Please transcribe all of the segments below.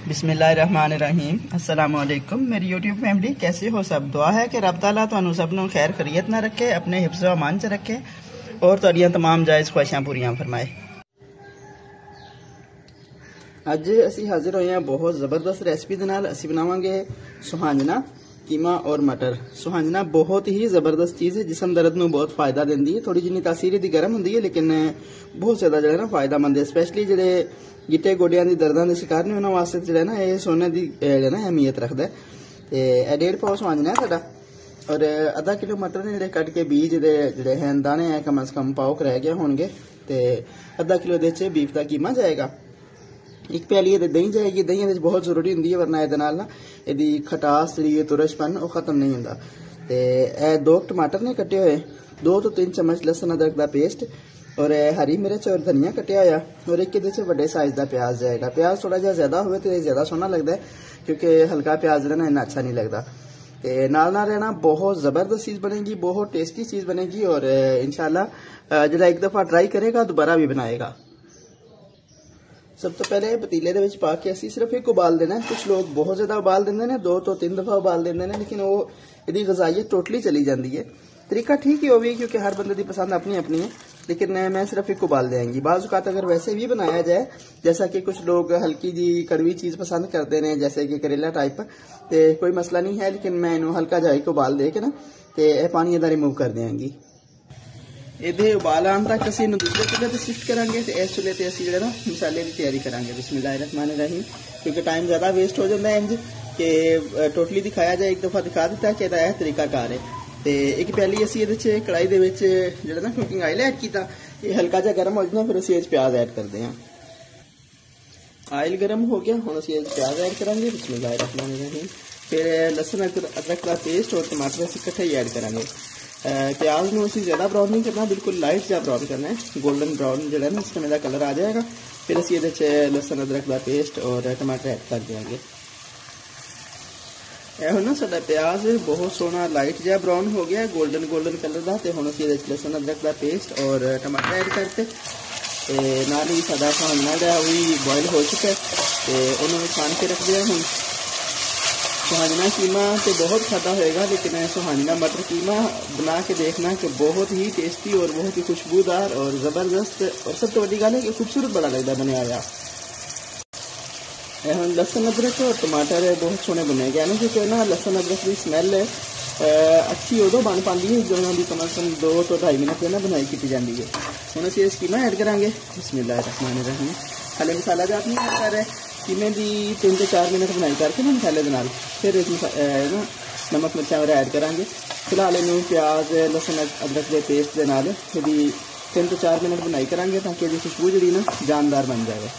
बिस्मिल्लाहिर्रहमानिर्रहीम। अस्सलाम वालेकुम मेरी यूट्यूब फैमिली, कैसे हो सब। दुआ है कि रब ताला तुहानू सब नू खैर खरीयत ना रखे, अपने हिफ्ज़ व अमान च रखे और तुहाडियां तमाम जायज़ ख्वाहिशां पूरियां फरमाए। अज असी हाजिर होए हैं बहुत ज़बरदस्त रेसिपी दे नाल। असी बनावांगे सुहांजना कीमा और मटर। सुहांजना बहुत ही ज़बरदस्त चीज़ है, जिसम दर्द में बहुत फायदा देंदी है। थोड़ी जिनी तासीर इहदी गर्म होंदी है, लेकिन बहुत ज़्यादा जो है ना फायदामंद है। स्पैशली जो गिट्टे गोडियां दी दर्दां दे शिकार ने उन्हां वास्ते जो है ना ये सोने की ना अहमियत रखता है। तो यह 1.5 पाव सुहांजना है साडा, और आधा किलो मटर ने जो कट के बीज जोड़े हैं दाने हैं कम अज़ कम पाव रह गए होंगे। तो आधा किलो ये बीफ का कीमा जाएगा। एक प्याली ये दही जाएगी। दही ये बहुत जरूरी होंगी है, वरना ये ना यदी खटास जी तुरशपन वो खत्म नहीं होता। तो यह 2 टमाटर ने कटे हुए, 2 तो 3 चम्मच लसन अदरक का पेस्ट, और हरी मिर्च और धनिया कटिया होया, और एक बड़े साइज का प्याज जाएगा। प्याज थोड़ा जहा ज्यादा हो तो ज्यादा सोहना लगता है, क्योंकि हल्का प्याज ना इन्ना अच्छा नहीं लगता। तो नाल रहना बहुत जबरदस्त चीज़ बनेगी, बहुत टेस्टी चीज़ बनेगी, और इंशाल्लाह जो एक दफ़ा ट्राई करेगा दोबारा भी बनाएगा। सब तो पहले पतीले दे विच पा के असी सिर्फ एक उबाल देना है। कुछ लोग बहुत ज्यादा उबाल देंगे ने, 2 तो 3 दफा उबाल देंगे ने, लेकिन वो यदि गजाइयत टोटली चली जाती है। तरीका ठीक ही होगी, क्योंकि हर बंदे की पसंद अपनी अपनी है, लेकिन मैं सिर्फ एक उबाल देंगी। बाज़ औक़ात अगर वैसे भी बनाया जाए, जैसा कि कुछ लोग हल्की जी कड़वी चीज़ पसंद करते हैं, जैसे कि करेला टाइप, तो कोई मसला नहीं है, लेकिन मैं इन्हों हल्का जा एक उबाल दे के ना तो पानी इहदा रिमूव कर देंगी। ये उबाल आने तक असीं दूसरे चूल्हे पर शिफ्ट करांगे, तो इस चूल्हे पर असीं ना मसाले की तैयारी करांगे। बिस्मिल्लाहिर्रहमानिर्रहीम। क्योंकि टाइम ज़्यादा वेस्ट हो जाता है इंज कि टोटली दिखाया जाए, एक दफ़ा दिखा दिता कि यह तरीकाकार है। तो एक प्याली असीं ये कढ़ाई दे विच जिहड़ा ना कुकिंग आयल ऐड किया, ये हल्का जा गर्म हो जाना, फिर असीं प्याज ऐड करते हैं। आयल गर्म हो गया, हुण असीं प्याज ऐड करांगे। बिस्मिल्लाहिर्रहमानिर्रहीम। फिर लसन अदरक का पेस्ट और टमाटर असीं इकट्ठे ही ऐड करांगे। प्याज में असीं ज़्यादा ब्राउन नहीं करना, बिल्कुल लाइट जहा ब्राउन करना है, गोल्डन ब्राउन जो है ना इस तरह का कलर आ जाएगा। फिर असीं ये लसन अदरक का पेस्ट और टमाटर ऐड कर देंगे। यह ना साडा प्याज बहुत सोहना लाइट जहा ब्राउन हो गया, गोल्डन कलर का। तो हुण असीं लसन अदरक का पेस्ट और टमाटर ऐड करते, नाल ही साडा सुहांजना जिहड़ा वही बॉयल हो चुका है, तो उन्होंने छान के रख दिया। हुण सुहांजना कीमा तो बहुत खादा होएगा, लेकिन सुहांजना मटर कीमा बना के देखना कि बहुत ही टेस्टी और बहुत ही खुशबूदार और ज़बरदस्त, और सब तो बड़ी गल है कि खूबसूरत बड़ा लगता बनया आया। हम लसन अदरक और टमाटर बहुत सोहने बने गए ना, क्योंकि ना लसन अदरक की स्मैल अच्छी उदों बन पाती है जो उन्होंने कम अज़ कम 2 तो 2.5 मिनट ना बनाई की जाती है। हम असीं इस कीमा ऐड करांगे। बिस्मिल्लाहिर्रहमानिर्रहीम। हाले मसाला जात नहीं ऐड कर रहे, कीमे की 3 तो 4 मिनट बनाई करके ना मसाले के नाल, फिर इस ना नमक मिर्चा वगैरह ऐड करांगे। फिलहाल इनू प्याज लसन अदरक के पेस्ट के नाल यदि 3 तो 4 मिनट बनाई करांगे, ताकि इसकी खुशबू जी ना जानदार बन जाए।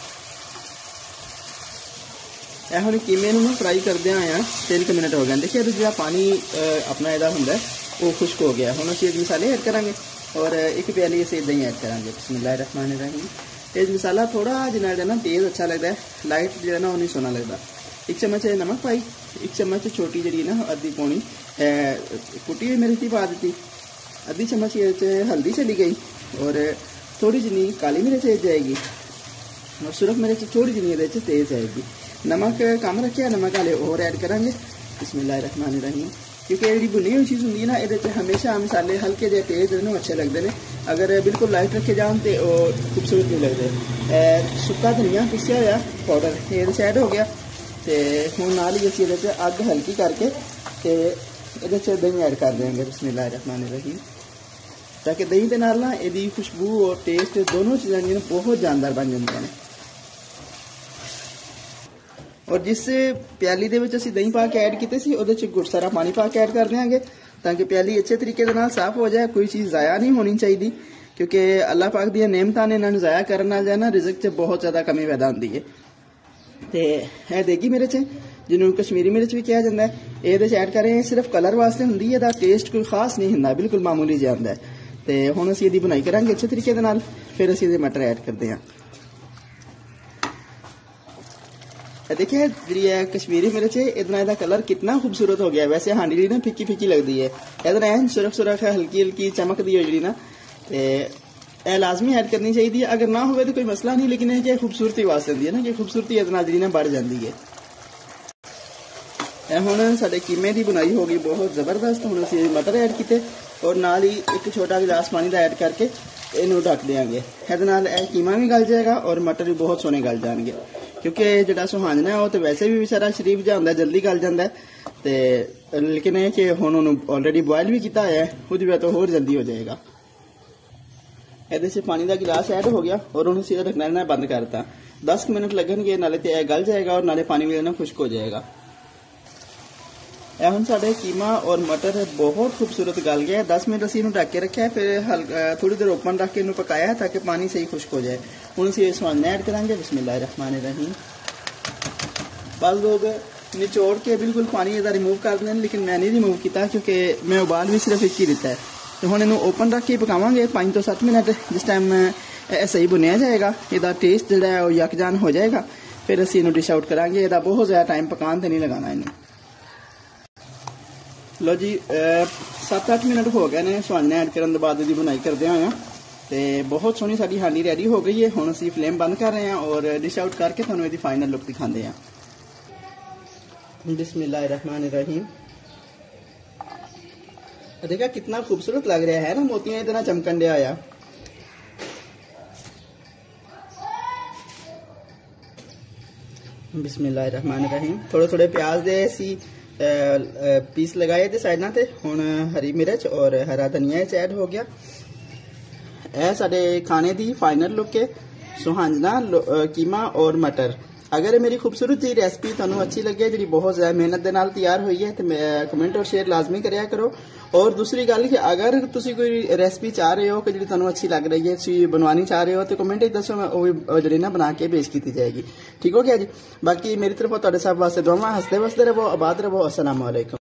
यह हम कीमे नूं फ्राई करदे आए 3 मिनट हो गए। देखिए जो पानी अपना इहदा हुंदा वो खुश्क हो गया। हुण असीं मसाले ऐड करांगे, और एक प्याली असीं इदां ही ऐड करांगे। बिस्मिल्लाहिर्रहमानिर्रहीम। ये मसाला थोड़ा जिन्ना ना तेज़ अच्छा लगता है, लाइट जो है ना वो नहीं सोहना लगता। 1 चम्मच नमक पाई, 1 चम्मच छोटी जी ना अद्धी पौनी कुटी हुई मिर्ची पा दी, अद्धी चम्मच ये हल्दी चली गई, और थोड़ी जिनी काली मिर्च जाएगी, और सुरख मिर्च थोड़ी जिनी तेज़ जाएगी। नमक कम रखिया, नमक हाले और ऐड करांगे। बिस्मिल्लाहिर्रहमानिर्रहीम। क्योंकि जी भुनी हुई चीज़ होंगी ना, ये हमेशा मसाले हल्के जे तेज़ ना अच्छे लगते हैं। अगर बिल्कुल लाइट रखे जान तो खूबसूरत नहीं लगते। सुक्का धनिया पिसिया हुआ पाउडर ये ऐड हो गया। तो हुण नाल ही असीं अग हल्की करके ये दही ऐड कर देंगे। बिस्मिल्लाहिर्रहमानिर्रहीम। ताकि दही के नाल ना ये खुशबू और टेस्ट दोनों चीज़ें बहुत जानदार बन जांदियां ने। और जिस प्याली दे विच असीं दही पा के ऐड कीते सी, उहदे च गुड़ सारा पानी पा के ऐड कर देंगे, ताकि प्याली अच्छे तरीके दे नाल साफ हो जाए। कोई चीज़ ज़ाया नहीं होनी चाहिए, क्योंकि अल्लाह पाक दी नेमतां ने इन्हां ज़ाया करन नाल जाए ना रिज़क च बहुत ज़्यादा कमी पैदा होंदी है। तो यह देगी मिर्च है, जिन्होंने कश्मीरी मिर्च भी कहा जाता है, ये ऐड करें सिर्फ कलर वास्ते होंदी है, टेस्ट कोई खास नहीं होंदा, बिल्कुल मामूली जिहा होंदा है। तो हुण असीं इहदी बनाई करांगे अच्छे तरीके दे नाल, फिर असीं इहदे मटर ऐड करते हैं। देखिए जी कश्मीरी मिर्च है, इतना कलर कितना खूबसूरत हो गया। वैसे हांडी जी ना फिक्की फिक्की लगती है, इधर एन सुरख सुरख हल्की हल्की चमकती है जी ना, लाजमी ऐड करनी चाहिए। अगर ना हो तो कोई मसला नहीं, लेकिन यह खूबसूरती वास्ते होंदी है ना कि खूबसूरती इतना जी ना बढ़ जाती है। ਇਹ ਹੁਣ ਸਾਡੇ ਕੀਮੇ ਦੀ ਬਣਾਈ ਹੋ ਗਈ ਬਹੁਤ ਜ਼ਬਰਦਸਤ। ਹੁਣ ਅਸੀਂ ਮਟਰ ਐਡ ਕੀਤੇ ਔਰ ਨਾਲ ਹੀ ਇੱਕ ਛੋਟਾ ਗਿਲਾਸ ਪਾਣੀ ਦਾ ਐਡ ਕਰਕੇ ਇਹਨੂੰ ਢੱਕ ਦਿਆਂਗੇ। ਇਹਦੇ ਨਾਲ ਇਹ ਕੀਮਾ ਵੀ ਗਲ ਜਾਏਗਾ ਔਰ ਮਟਰ ਵੀ ਬਹੁਤ ਸੋਹਣੇ ਗਲ ਜਾਣਗੇ, ਕਿਉਂਕਿ ਜਿਹੜਾ ਸੁਹਾਂਜਣਾ ਹੈ ਉਹ ਤਾਂ ਵੈਸੇ ਵੀ ਵਿਚਾਰਾ ਸ਼ਰੀਫ ਜਿਹਾ ਹੁੰਦਾ, ਜਲਦੀ ਗਲ ਜਾਂਦਾ ਤੇ ਲੇਕਿਨ ਇਹ ਕਿ ਹੁਣ ਉਹਨੂੰ ਆਲਰੇਡੀ ਬੋਇਲ ਵੀ ਕੀਤਾ ਹੋਇਆ ਹੈ, ਉਹਦੀ ਵਜ੍ਹਾ ਤੋਂ ਹੋਰ ਜਲਦੀ ਹੋ ਜਾਏਗਾ। ਇਹਦੇ 'ਚ ਪਾਣੀ ਦਾ ਗਿਲਾਸ ਐਡ ਹੋ ਗਿਆ ਔਰ ਉਹਨੂੰ ਸਿੱਧਾ ਢੱਕਣਾ ਨਾਲ ਬੰਦ ਕਰਤਾ। 10 ਮਿੰਟ ਲੱਗਣਗੇ, ਨਾਲੇ ਤੇ ਇਹ ਗਲ ਜਾਏਗਾ ਔਰ ਨਾਲੇ ਪਾਣੀ ਵੀ ਨਾ ਖੁਸ਼ਕ ਹੋ ਜਾਏਗਾ। ਇਹ ਹੁਣ ਸਾਡੇ ਕੀਮਾ ਔਰ ਮਟਰ ਬਹੁਤ ਖੂਬਸੂਰਤ ਗਲ ਗਿਆ। 10 ਮਿੰਟ ਅਸੀਂ ਇਹਨੂੰ ਢੱਕ ਕੇ ਰੱਖਿਆ, ਫਿਰ ਥੋੜੀ ਦੇਰ ਓਪਨ ਰੱਖ ਕੇ ਇਹਨੂੰ ਪਕਾਇਆ ਤਾਂ ਕਿ ਪਾਣੀ ਸਹੀ ਖੁਸ਼ਕ ਹੋ ਜਾਏ। ਹੁਣ ਅਸੀਂ ਸੁਹਾਂਜਣਾ ਐਡ ਕਰਾਂਗੇ। बिस्मिल्लाहिर्रहमानिर्रहीम। बाज़ लोग निचोड़ के बिल्कुल पानी ਇਹਦਾ ਰਿਮੂਵ ਕਰ ਦਿੰਦੇ ਨੇ, लेकिन मैं नहीं रिमूव ਕੀਤਾ क्योंकि मैं उबाल भी सिर्फ एक ही ਦਿੱਤਾ है। तो ਹੁਣ ਇਹਨੂੰ ਓਪਨ ਰੱਖ ਕੇ ਪਕਾਵਾਂਗੇ 5 ਤੋਂ 7 ਮਿੰਟ। ਜਿਸ ਟਾਈਮ ਇਹ ਸਹੀ ਭੁੰਨਿਆ ਜਾਏਗਾ, ਇਹਦਾ ਟੇਸਟ ਜਿਹੜਾ ਹੈ ਉਹ ਯਕਜਾਨ ਹੋ ਜਾਏਗਾ, ਫਿਰ ਅਸੀਂ ਇਹਨੂੰ ਡਿਸ਼ ਆਊਟ ਕਰਾਂਗੇ। ਇਹਦਾ ਬਹੁਤ ਜ਼ਿਆਦਾ ਟਾਈਮ ਪਕਾਉਣ ਤੇ ਨਹੀਂ ਲਗਾਉਣਾ ਇਹਨੂੰ। लो जी 7-8 मिनट हो गए ने सुहांजना ऐड करने बाद दी बुनाई करदे होए ते बहुत सोहनी साडी हांडी रेडी हो गई है। हुण असीं फ्लेम बंद कर रहे हैं और डिश आउट करके तुहानूं इहदी फाइनल लुक दिखांदे हां। बिस्मिल्लाहिर्रहमानिर्रहीम। देखा कितना खूबसूरत लग रहा है ना, मोतियां इतना चमकन दिया आया। बिस्मिल्लाहिर्रहमानिर्रहीम। थोड़े थोड़े प्याज दे सी पीस लगाए थे साइडा ते। हुण हरी मिर्च और हरा धनिया ऐड हो गया। यह साडे खाने दी फाइनल लुक है, सुहांजना कीमा और मटर। अगर मेरी खूबसूरत जी रेसिपी तुहानूं अच्छी लगे, जी बहुत ज़्यादा मेहनत दे नाल तैयार हुई है, तो कमेंट और शेयर लाजमी करिया करो। और दूसरी गल कि अगर तुसीं कोई रेसिपी चाह रहे हो कि जी तुहानूं अच्छी लग रही है, तुसीं बनवानी चाह रहे हो, तो कमेंट दसो, मैं वो जी ना बना के पेश की जाएगी। ठीक हो गया जी। बाकी मेरी तरफ तुहाडे सब वास्ते दुआवां। हसदे वसदे रहो, आबाद रहो। अस्सलाम वालेकुम।